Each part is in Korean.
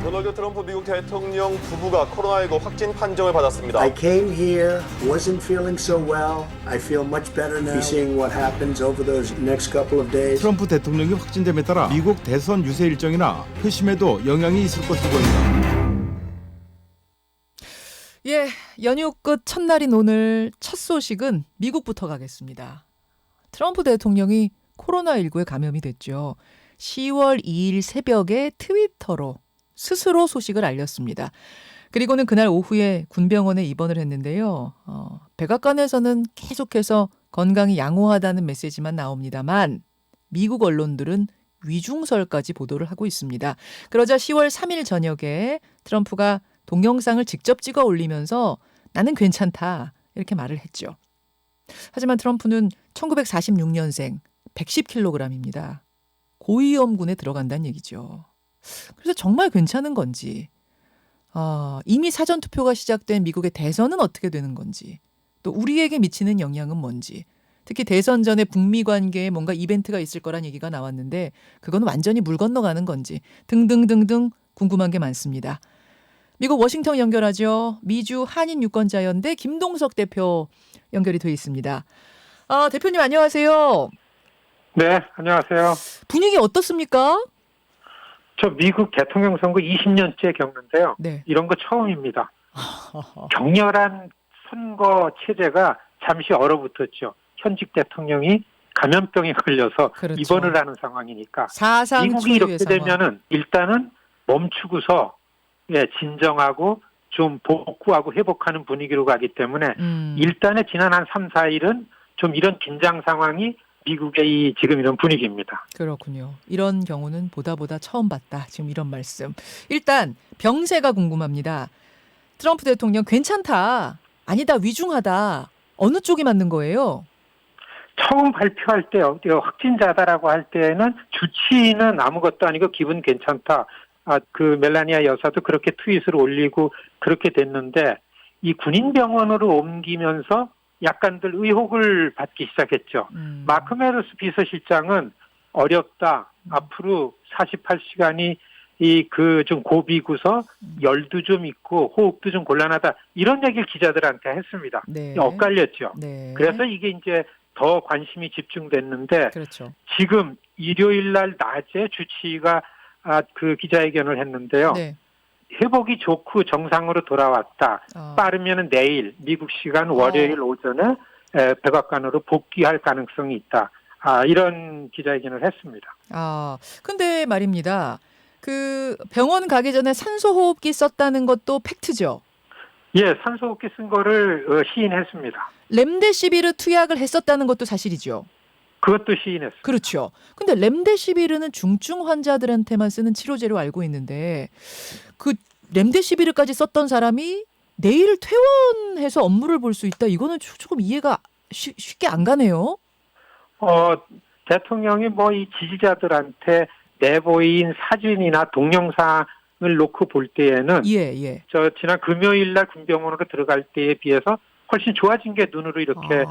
도널드 트럼프 미국 대통령 부부가 코로나19 확진 판정을 받았습니다. I came here, wasn't feeling so well. I feel much better now. Seeing what happens over those next couple of days. 트럼프 대통령이 확진됨에 따라 미국 대선 유세 일정이나 표심에도 영향이 있을 것으로 보입니다. 예, 연휴 끝 첫날인 오늘 첫 소식은 미국부터 가겠습니다. 트럼프 대통령이 코로나19에 감염이 됐죠. 10월 2일 새벽에 트위터로 스스로 소식을 알렸습니다. 그리고는 그날 오후에 군병원에 입원을 했는데요. 백악관에서는 계속해서 건강이 양호하다는 메시지만 나옵니다만 미국 언론들은 위중설까지 보도를 하고 있습니다. 그러자 10월 3일 저녁에 트럼프가 동영상을 직접 찍어 올리면서 나는 괜찮다 이렇게 말을 했죠. 하지만 트럼프는 1946년생 110kg입니다. 고위험군에 들어간다는 얘기죠. 그래서 정말 괜찮은 건지, 이미 사전투표가 시작된 미국의 대선은 어떻게 되는 건지, 또 우리에게 미치는 영향은 뭔지, 특히 대선 전에 북미 관계에 뭔가 이벤트가 있을 거란 얘기가 나왔는데 그건 완전히 물 건너가는 건지 등등등등 궁금한 게 많습니다. 미국 워싱턴 연결하죠. 미주 한인유권자연대 김동석 대표 연결이 돼 있습니다. 대표님 안녕하세요. 네, 안녕하세요. 분위기 어떻습니까? 저 미국 대통령 선거 20년째 겪는데요. 네. 이런 거 처음입니다. 격렬한 선거 체제가 잠시 얼어붙었죠. 현직 대통령이 감염병에 걸려서 그렇죠. 입원을 하는 상황이니까. 사상 미국이 이렇게 초유의 상황. 되면은 일단은 멈추고서 진정하고 좀 복구하고 회복하는 분위기로 가기 때문에 일단은 지난 한 3, 4일은 좀 이런 긴장 상황이 미국의 지금 이런 분위기입니다. 그렇군요. 이런 경우는 보다 처음 봤다. 지금 이런 말씀. 일단 병세가 궁금합니다. 트럼프 대통령 괜찮다. 아니다. 위중하다. 어느 쪽이 맞는 거예요? 처음 발표할 때 확진자다라고 할 때는 주치의는 아무것도 아니고 기분 괜찮다. 그 멜라니아 여사도 그렇게 트윗을 올리고 그렇게 됐는데 이 군인병원으로 옮기면서 약간들 의혹을 받기 시작했죠. 마크 메르스 비서실장은 어렵다. 앞으로 48시간이 좀 고비고서 열도 좀 있고 호흡도 좀 곤란하다. 이런 얘기를 기자들한테 했습니다. 네. 엇갈렸죠. 네. 그래서 이게 이제 더 관심이 집중됐는데 그렇죠. 지금 일요일 날 낮에 주치의가 그 기자회견을 했는데요. 네. 회복이 좋고 정상으로 돌아왔다. 빠르면 내일 미국 시간 월요일 오전에 백악관으로 복귀할 가능성이 있다. 이런 기자회견을 했습니다. 근데 말입니다. 그 병원 가기 전에 산소호흡기 썼다는 것도 팩트죠? 예, 산소호흡기 쓴 거를 시인했습니다. 렘데시비르 투약을 했었다는 것도 사실이죠? 그것도 시인했습니다. 그렇죠. 근데 렘데시비르는 중증 환자들한테만 쓰는 치료제로 알고 있는데 그 렘데시비르까지 썼던 사람이 내일 퇴원해서 업무를 볼 수 있다. 이거는 조금 이해가 쉽게 안 가네요. 대통령이 이 지지자들한테 내보인 사진이나 동영상을 놓고 볼 때에는 저 지난 금요일 날 군병원으로 들어갈 때에 비해서 훨씬 좋아진 게 눈으로 이렇게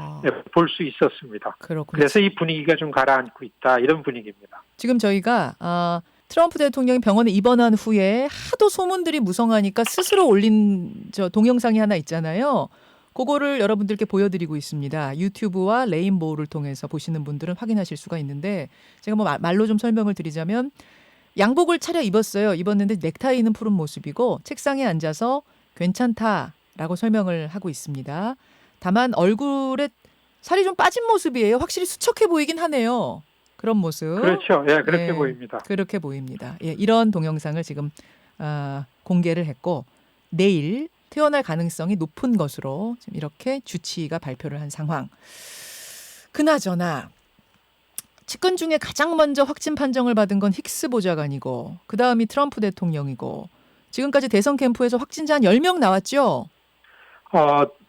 볼 수 있었습니다. 그렇군요. 그래서 이 분위기가 좀 가라앉고 있다. 이런 분위기입니다. 지금 저희가 트럼프 대통령이 병원에 입원한 후에 하도 소문들이 무성하니까 스스로 올린 저 동영상이 하나 있잖아요. 그거를 여러분들께 보여드리고 있습니다. 유튜브와 레인보우를 통해서 보시는 분들은 확인하실 수가 있는데 제가 말로 좀 설명을 드리자면 양복을 차려 입었어요. 입었는데 넥타이는 푸른 모습이고 책상에 앉아서 괜찮다라고 설명을 하고 있습니다. 다만 얼굴에 살이 좀 빠진 모습이에요. 확실히 수척해 보이긴 하네요. 그런 모습. 그렇죠. 예, 그렇게 보입니다. 그렇게 보입니다. 예, 이런 동영상을 지금 공개를 했고 내일 퇴원할 가능성이 높은 것으로 지금 이렇게 주치의가 발표를 한 상황. 그나저나 측근 중에 가장 먼저 확진 판정을 받은 건 힉스 보좌관이고 그다음이 트럼프 대통령이고 지금까지 대선 캠프에서 확진자 한 10명 나왔죠?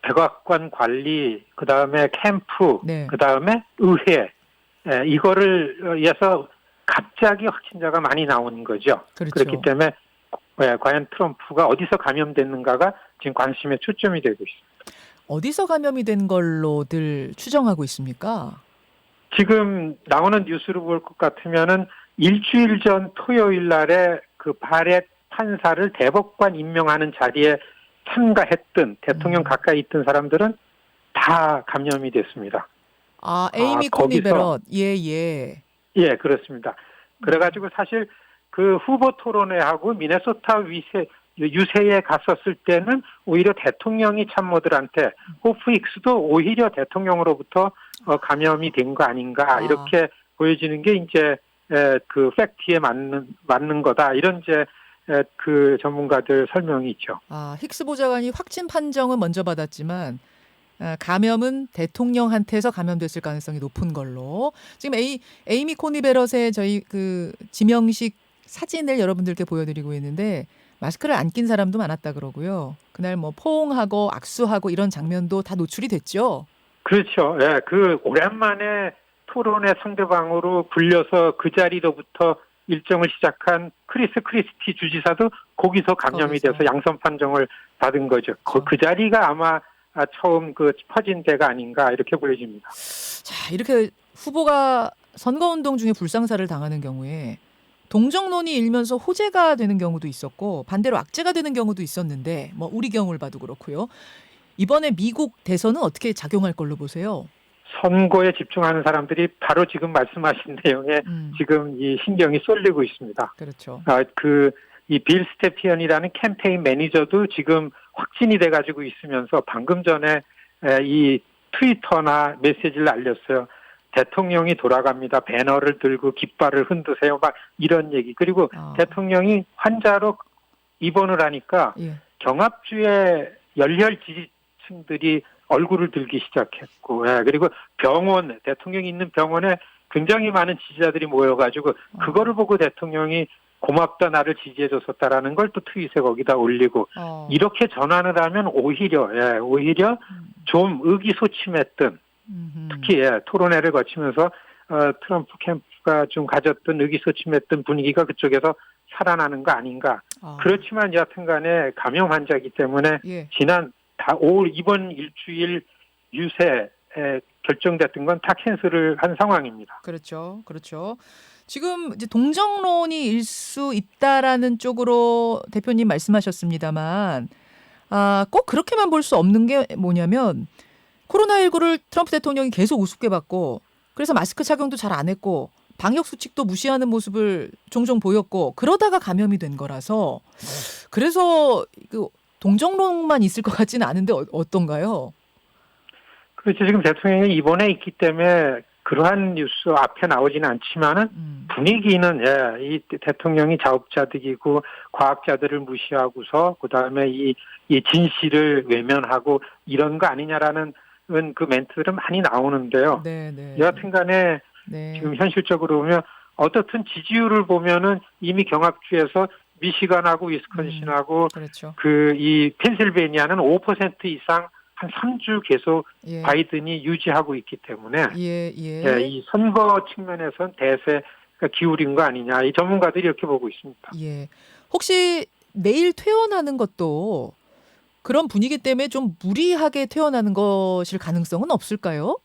백악관 관리, 그다음에 캠프, 그다음에 의회 이거를 위해서 갑자기 확진자가 많이 나오는 거죠. 그렇죠. 그렇기 때문에 과연 트럼프가 어디서 감염됐는가가 지금 관심의 초점이 되고 있습니다. 어디서 감염이 된 걸로들 추정하고 있습니까? 지금 나오는 뉴스로 볼 것 같으면은 일주일 전 토요일 날에 그 바렛 판사를 대법관 임명하는 자리에 참가했던 대통령 가까이 있던 사람들은 다 감염이 됐습니다. 에이미 코니 거기서- 베럿. 예. 예, 그렇습니다. 그래가지고 사실 그 후보 토론회하고 미네소타 유세에 갔었을 때는 오히려 대통령이 참모들한테 호프 익스도 오히려 대통령으로부터 감염이 된 거 아닌가 이렇게 보여지는 게 이제 그 팩트에 맞는 거다 이런 이제 그 전문가들 설명이 있죠. 힉스 보좌관이 확진 판정은 먼저 받았지만 감염은 대통령한테서 감염됐을 가능성이 높은 걸로. 지금 에이미 코니 베럿의 저희 그 지명식 사진을 여러분들께 보여드리고 있는데 마스크를 안 낀 사람도 많았다 그러고요. 그날 뭐 포옹하고 악수하고 이런 장면도 다 노출이 됐죠. 그렇죠. 예, 그 오랜만에 토론회 상대방으로 불려서 그 자리로부터 일정을 시작한 크리스 크리스티 주지사도 거기서 감염이 거기서. 돼서 양선 판정을 받은 거죠. 그렇죠. 그 자리가 아마 처음 그 퍼진 데가 아닌가 이렇게 보여집니다. 자, 이렇게 후보가 선거운동 중에 불상사를 당하는 경우에 동정론이 일면서 호재가 되는 경우도 있었고 반대로 악재가 되는 경우도 있었는데 뭐 우리 경우를 봐도 그렇고요. 이번에 미국 대선은 어떻게 작용할 걸로 보세요? 선거에 집중하는 사람들이 바로 지금 말씀하신 내용에 지금 이 신경이 쏠리고 있습니다. 그렇죠. 이 빌 스테피언이라는 캠페인 매니저도 지금 확진이 돼가지고 있으면서 방금 전에 이 트위터나 메시지를 알렸어요. 대통령이 돌아갑니다. 배너를 들고 깃발을 흔드세요. 막 이런 얘기. 그리고 대통령이 환자로 입원을 하니까 예. 경합주의 열혈 지지층들이 얼굴을 들기 시작했고, 그리고 대통령이 있는 병원에 굉장히 많은 지지자들이 모여가지고 그거를 보고 대통령이 고맙다 나를 지지해줬었다라는 걸 또 트윗에 거기다 올리고 이렇게 전환을 하면 오히려 좀 의기소침했던 특히 토론회를 거치면서 트럼프 캠프가 좀 가졌던 의기소침했던 분위기가 그쪽에서 살아나는 거 아닌가. 그렇지만 여하튼간에 감염 환자이기 때문에 예. 지난 이번 일주일 유세에 결정됐던 건 다 캔슬을 한 상황입니다. 그렇죠. 지금 이제 동정론이 일 수 있다라는 쪽으로 대표님 말씀하셨습니다만, 꼭 그렇게만 볼 수 없는 게 뭐냐면 코로나19를 트럼프 대통령이 계속 우습게 봤고, 그래서 마스크 착용도 잘 안 했고, 방역 수칙도 무시하는 모습을 종종 보였고, 그러다가 감염이 된 거라서, 그래서 그 동정론만 있을 것 같지는 않은데 어떤가요? 그렇죠. 지금 대통령이 입원해 있기 때문에 그러한 뉴스 앞에 나오지는 않지만은 분위기는 이 대통령이 자업자득이고 과학자들을 무시하고서 그다음에 이 진실을 외면하고 이런 거 아니냐라는 그 멘트들은 많이 나오는데요. 네. 여하튼간에 지금 현실적으로 보면 어떻든 지지율을 보면은 이미 경합주에서 미시간하고 위스콘신하고 그렇죠. 이 펜실베니아는 5% 이상 한 3주 계속 바이든이 유지하고 있기 때문에 이 선거 측면에서는 대세가 기울인 거 아니냐. 이 전문가들이 이렇게 보고 있습니다. 예. 혹시 내일 퇴원하는 것도 그런 분위기 때문에 좀 무리하게 퇴원하는 것일 가능성은 없을까요?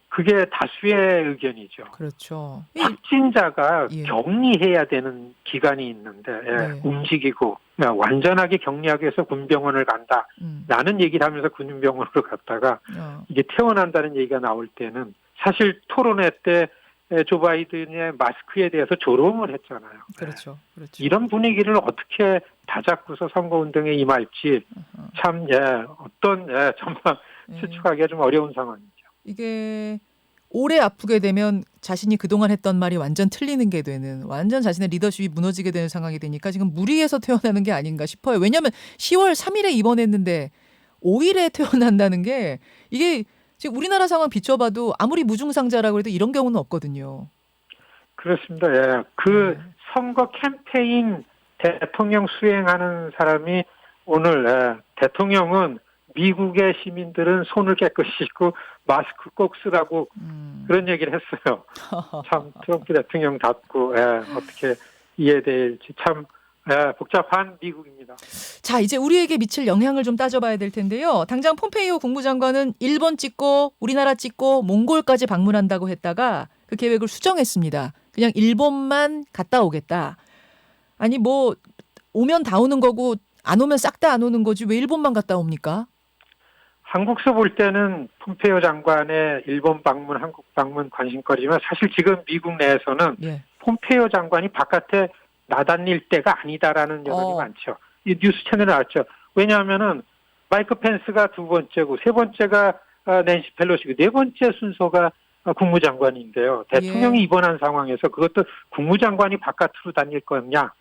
그게 다수의 의견이죠. 그렇죠. 확진자가 격리해야 되는 기간이 있는데 움직이고 완전하게 격리하기 위해서 군병원을 간다라는 얘기를 하면서 군병원으로 갔다가 이게 퇴원한다는 얘기가 나올 때는 사실 토론회 때 조 바이든의 마스크에 대해서 조롱을 했잖아요. 그렇죠. 이런 분위기를 어떻게 다잡고서 선거운동에 임할지 참 정말 추측하기가 좀 어려운 상황이죠. 이게 오래 아프게 되면 자신이 그동안 했던 말이 완전 틀리는 게 되는, 완전 자신의 리더십이 무너지게 되는 상황이 되니까 지금 무리해서 퇴원하는 게 아닌가 싶어요. 왜냐하면 10월 3일에 입원했는데 5일에 퇴원한다는 게 이게 지금 우리나라 상황 비춰봐도 아무리 무증상자라고 해도 이런 경우는 없거든요. 그렇습니다. 선거 캠페인 대통령 수행하는 사람이 오늘 대통령은 미국의 시민들은 손을 깨끗이 씻고 마스크 꼭 쓰라고 그런 얘기를 했어요. 참 트럼프 대통령답고 어떻게 이해될지 참 복잡한 미국입니다. 자, 이제 우리에게 미칠 영향을 좀 따져봐야 될 텐데요. 당장 폼페이오 국무장관은 일본 찍고 우리나라 찍고 몽골까지 방문한다고 했다가 그 계획을 수정했습니다. 그냥 일본만 갔다 오겠다. 아니 오면 다 오는 거고 안 오면 싹 다 안 오는 거지 왜 일본만 갔다 옵니까? 한국서 볼 때는 폼페이오 장관의 일본 방문, 한국 방문 관심거리지만 사실 지금 미국 내에서는 예. 폼페이오 장관이 바깥에 나다닐 때가 아니다라는 여론이 많죠. 이 뉴스 채널에 나왔죠. 왜냐하면은 마이크 펜스가 두 번째고 세 번째가 낸시 펠로시고 네 번째 순서가 국무장관인데요. 대통령이 입원한 상황에서 그것도 국무장관이 바깥으로 다닐 거냐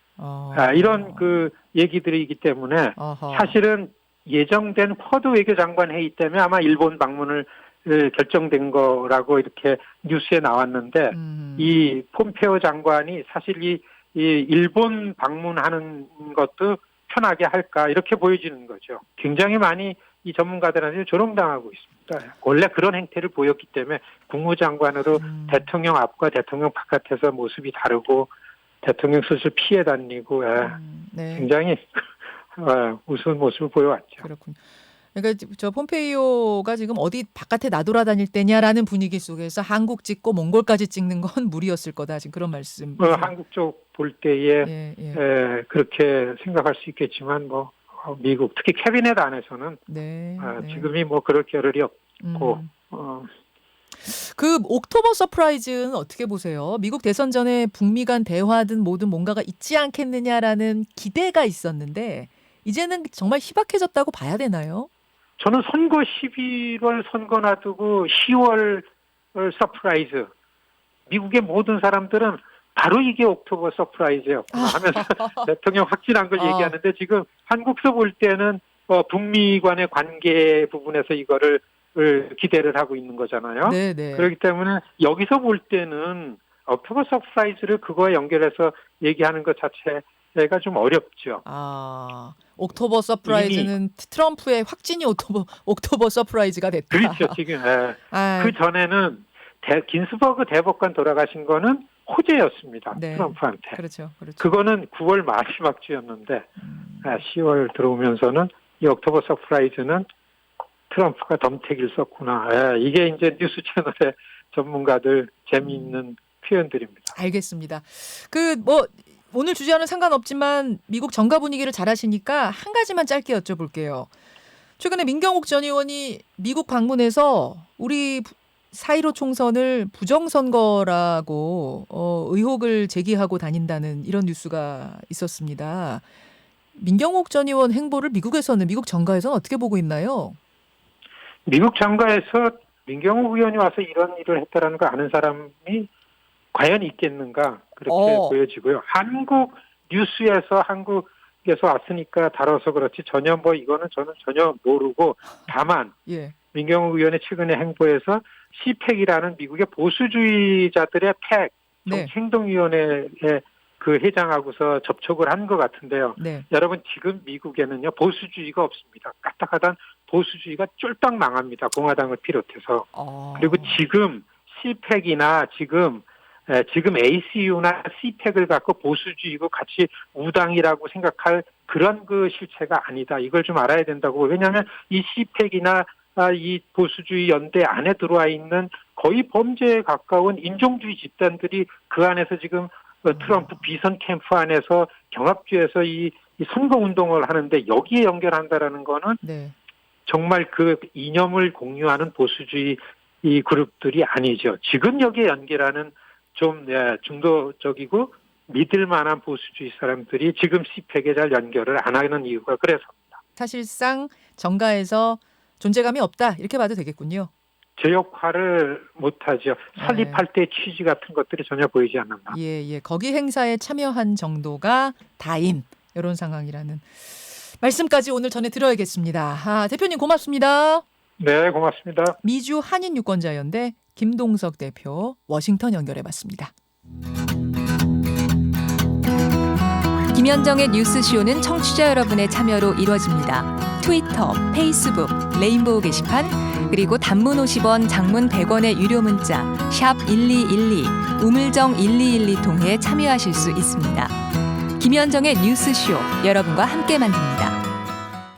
이런 그 얘기들이기 때문에 사실은 예정된 쿼드 외교장관 회의 때문에 아마 일본 방문을 결정된 거라고 이렇게 뉴스에 나왔는데 이 폼페이오 장관이 사실 이 일본 방문하는 것도 편하게 할까 이렇게 보여지는 거죠. 굉장히 많이 이 전문가들한테 조롱당하고 있습니다. 원래 그런 행태를 보였기 때문에 국무장관으로 대통령 앞과 대통령 바깥에서 모습이 다르고 대통령 스스로 피해 다니고 네. 굉장히 우스운 모습을 보여왔죠. 그렇군요. 그러니까 저 폼페이오가 지금 어디 바깥에 나돌아다닐 때냐라는 분위기 속에서 한국 찍고 몽골까지 찍는 건 무리였을 거다. 지금 그런 말씀. 한국 쪽 볼 때에 그렇게 생각할 수 있겠지만 뭐 미국 특히 캐비넷 안에서는 지금이 뭐 그럴 겨를이 없고 그 옥토버 서프라이즈는 어떻게 보세요? 미국 대선 전에 북미 간 대화든 뭐든 뭔가가 있지 않겠느냐라는 기대가 있었는데 이제는 정말 희박해졌다고 봐야 되나요? 저는 선거 11월 선거 놔두고 10월 서프라이즈 미국의 모든 사람들은 바로 이게 옥토버 서프라이즈였구나 하면서 대통령 확진한 걸 얘기하는데 지금 한국서 볼 때는 북미 간의 관계 부분에서 이거를 기대를 하고 있는 거잖아요. 네네. 그렇기 때문에 여기서 볼 때는 옥토버 서프라이즈를 그거에 연결해서 얘기하는 것 자체가 좀 어렵죠. 옥토버 서프라이즈는 트럼프의 확진이 옥토버 서프라이즈가 됐다. 그렇죠. 지금 그 전에는 긴스버그 대법관 돌아가신 거는 호재였습니다. 트럼프한테. 그렇죠. 그거는 9월 마지막 주였는데 10월 들어오면서는 이 옥토버 서프라이즈는 트럼프가 덤태기를 썼구나. 이게 이제 뉴스 채널의 전문가들 재미있는 표현들입니다. 알겠습니다. 오늘 주제와는 상관없지만 미국 정가 분위기를 잘 아시니까 한 가지만 짧게 여쭤볼게요. 최근에 민경욱 전 의원이 미국 방문해서 우리 4.15 총선을 부정선거라고 의혹을 제기하고 다닌다는 이런 뉴스가 있었습니다. 민경욱 전 의원 행보를 미국 정가에서는 어떻게 보고 있나요? 미국 정가에서 민경욱 의원이 와서 이런 일을 했다라는 거 아는 사람이 과연 있겠는가 그렇게 보여지고요. 한국 뉴스에서 한국에서 왔으니까 다뤄서 그렇지 이거는 저는 전혀 모르고 다만 민경욱 의원의 최근의 행보에서 CPEC이라는 미국의 보수주의자들의 행동위원회의 그 회장하고서 접촉을 한 것 같은데요. 여러분 지금 미국에는요 보수주의가 없습니다. 까딱하단 보수주의가 쫄딱 망합니다. 공화당을 비롯해서. 그리고 지금 CPEC이나 지금 ACU나 CPEC을 갖고 보수주의고 같이 우당이라고 생각할 그런 그 실체가 아니다. 이걸 좀 알아야 된다고. 왜냐하면 이 CPEC이나 이 보수주의 연대 안에 들어와 있는 거의 범죄에 가까운 인종주의 집단들이 그 안에서 지금 트럼프 비선 캠프 안에서 경합주에서 이 선거운동을 하는데 여기에 연결한다라는 거는 정말 그 이념을 공유하는 보수주의 이 그룹들이 아니죠. 지금 여기에 연결하는 좀 중도적이고 믿을 만한 보수주의 사람들이 지금 CPEC에 잘 연결을 안 하는 이유가 그래서입니다. 사실상 정가에서 존재감이 없다 이렇게 봐도 되겠군요. 제 역할을 못하죠. 설립할 때 취지 같은 것들이 전혀 보이지 않는다. 거기 행사에 참여한 정도가 다인 이런 상황이라는 말씀까지 오늘 전해드려야겠습니다. 대표님 고맙습니다. 네, 고맙습니다. 미주 한인유권자연대 김동석 대표 워싱턴 연결해봤습니다. 김현정의 뉴스쇼는 청취자 여러분의 참여로 이루어집니다. 트위터, 페이스북, 레인보우 게시판, 그리고 단문 50원, 장문 100원의 유료 문자 샵 1212, 우물정 1212 통해 참여하실 수 있습니다. 김현정의 뉴스쇼, 여러분과 함께 만듭니다.